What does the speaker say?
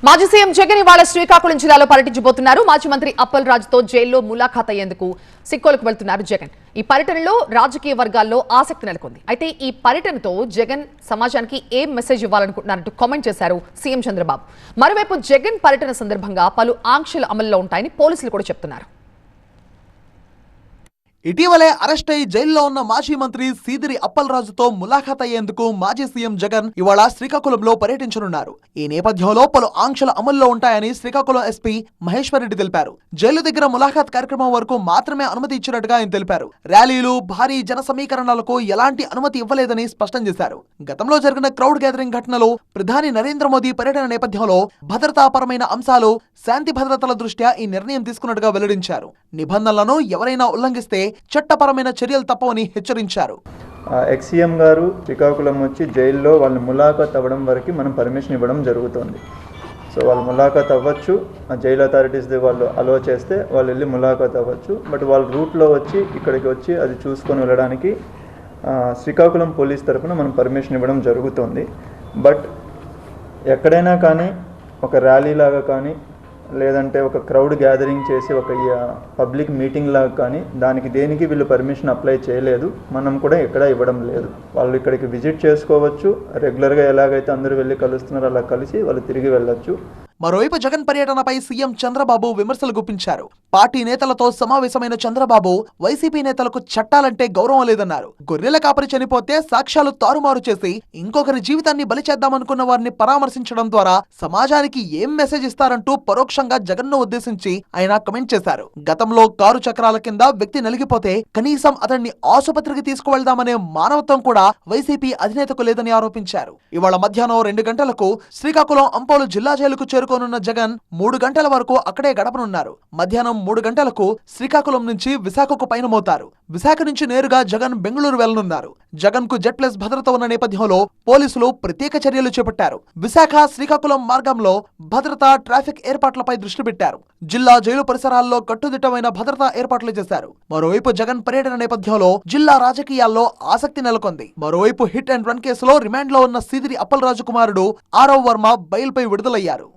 మాజీ సీఎం జగన్ ఇవాళ శ్రీకాకుళం జిల్లాలో పర్యటించబోతున్నారు. మాజీ మంత్రి అప్పల్ రాజుతో జైల్లో ములాఖాత్ అయ్యేందుకు సిక్కోలుకు వెళ్తున్నారు జగన్. ఈ పర్యటనలో రాజకీయ వర్గాల్లో ఆసక్తి నెలకొంది. అయితే ఈ పర్యటనతో జగన్ సమాజానికి ఏం మెసేజ్ ఇవ్వాలనుకుంటున్నారంటూ కామెంట్ చేశారు సీఎం చంద్రబాబు. మరోవైపు జగన్ పర్యటన సందర్భంగా పలు ఆంక్షలు అమల్లో ఉంటాయని పోలీసులు కూడా చెప్తున్నారు. ఇటీవలే అరెస్ట్ అయి జైల్లో ఉన్న మాజీ మంత్రి సీదిరి అప్పల్ రాజుతో ములాఖాత్ అయ్యేందుకు మాజీ సీఎం జగన్ ఇవాళ శ్రీకాకుళంలో పర్యటించనున్నారు. ఈ నేపథ్యంలో పలు ఆంక్షలు అమల్లో ఉంటాయని శ్రీకాకుళం ఎస్పీ మహేశ్వర్ రెడ్డి తెలిపారు. జైలు దగ్గర ములాఖాత్ కార్యక్రమం వరకు మాత్రమే అనుమతి ఇచ్చినట్టుగా ఆయన తెలిపారు. ర్యాలీలు, భారీ జన సమీకరణలకు ఎలాంటి అనుమతి ఇవ్వలేదని స్పష్టం చేశారు. గతంలో జరిగిన క్రౌడ్ గ్యాదరింగ్ ఘటనలో ప్రధాని నరేంద్ర మోదీ పర్యటన నేపథ్యంలో భద్రతాపరమైన అంశాలు, శాంతి భద్రతల దృష్ట్యా ఈ నిర్ణయం తీసుకున్నట్టుగా వెల్లడించారు. నిబంధనలను ఎవరైనా ఉల్లంఘిస్తే చట్టపరమైన చర్యలు తప్పవని హెచ్చరించారు. ఎక్స్-సీఎం గారు శ్రీకాకుళం వచ్చి జైల్లో వాళ్ళు ములాఖాత్ అవ్వడం వరకు మనం పర్మిషన్ ఇవ్వడం జరుగుతుంది. సో వాళ్ళు ములాఖాత్ అవ్వచ్చు, జైలు అథారిటీస్ వాళ్ళు అలో చేస్తే వాళ్ళు వెళ్ళి ములాఖాత్ అవ్వచ్చు. బట్ వాళ్ళ రూట్లో వచ్చి ఇక్కడికి వచ్చి అది చూసుకొని వెళ్ళడానికి శ్రీకాకుళం పోలీస్ తరఫున మనం పర్మిషన్ ఇవ్వడం జరుగుతుంది. బట్ ఎక్కడైనా కానీ ఒక ర్యాలీ లాగా కానీ లేదంటే ఒక క్రౌడ్ గ్యాదరింగ్ చేసి ఒక పబ్లిక్ మీటింగ్ లాగా కానీ దానికి దేనికి వీళ్ళు పర్మిషన్ అప్లై చేయలేదు. మనం కూడా ఎక్కడ ఇవ్వడం లేదు. వాళ్ళు ఇక్కడికి విజిట్ చేసుకోవచ్చు, రెగ్యులర్గా ఎలాగైతే అందరూ వెళ్ళి కలుస్తున్నారో అలా కలిసి వాళ్ళు తిరిగి వెళ్ళొచ్చు. మరోవైపు జగన్ పర్యటనపై సీఎం చంద్రబాబు విమర్శలు గుప్పించారు. పార్టీ నేతలతో సమావేశమైన చంద్రబాబు వైసీపీ నేతలకు చట్టాలంటే గౌరవం లేదన్నారు. గొర్రెల కాపరి చనిపోతే సాక్ష్యాలు తారుమారు చేసి ఇంకొకరి జీవితాన్ని బలి చేద్దామనుకున్న వారిని పరామర్శించడం ద్వారా సమాజానికి ఏం మెసేజ్ ఇస్తారంటూ పరోక్షంగా జగన్ ను ఉద్దేశించి ఆయన కమెంట్ చేశారు. గతంలో కారు చక్రాల కింద వ్యక్తి నలిగిపోతే కనీసం అతన్ని ఆసుపత్రికి తీసుకువెళ్దామనే మానవత్వం కూడా వైసీపీ అధినేతకు లేదని ఆరోపించారు. ఇవాళ మధ్యాహ్నం 2 గంటలకు శ్రీకాకుళం అంపోలు జిల్లా జైలుకు చేరుకోనున్న జగన్ 3 గంటల వరకు అక్కడే గడపనున్నారు. మధ్యాహ్నం 3 గంటలకు శ్రీకాకుళం నుంచి విశాఖకు పయనమవుతారు. విశాఖ నుంచి నేరుగా జగన్ బెంగళూరు వెళ్లనున్నారు. జగన్ కు జెడ్ ప్లస్ భద్రత ఉన్న నేపథ్యంలో పోలీసులు ప్రత్యేక చర్యలు చేపట్టారు. విశాఖ శ్రీకాకుళం మార్గంలో భద్రత, ట్రాఫిక్ ఏర్పాట్లపై దృష్టి పెట్టారు. జిల్లా జైలు పరిసరాల్లో కట్టుదిట్టమైన భద్రతా ఏర్పాట్లు చేశారు. మరోవైపు జగన్ పర్యటన నేపథ్యంలో జిల్లా రాజకీయాల్లో ఆసక్తి నెలకొంది. మరోవైపు హిట్ అండ్ రన్ కేసులో రిమాండ్ లో ఉన్న సీదిరి అప్పల్ రాజు కుమారుడు ఆరవ్ వర్మ బెయిల్ పై విడుదలయ్యారు.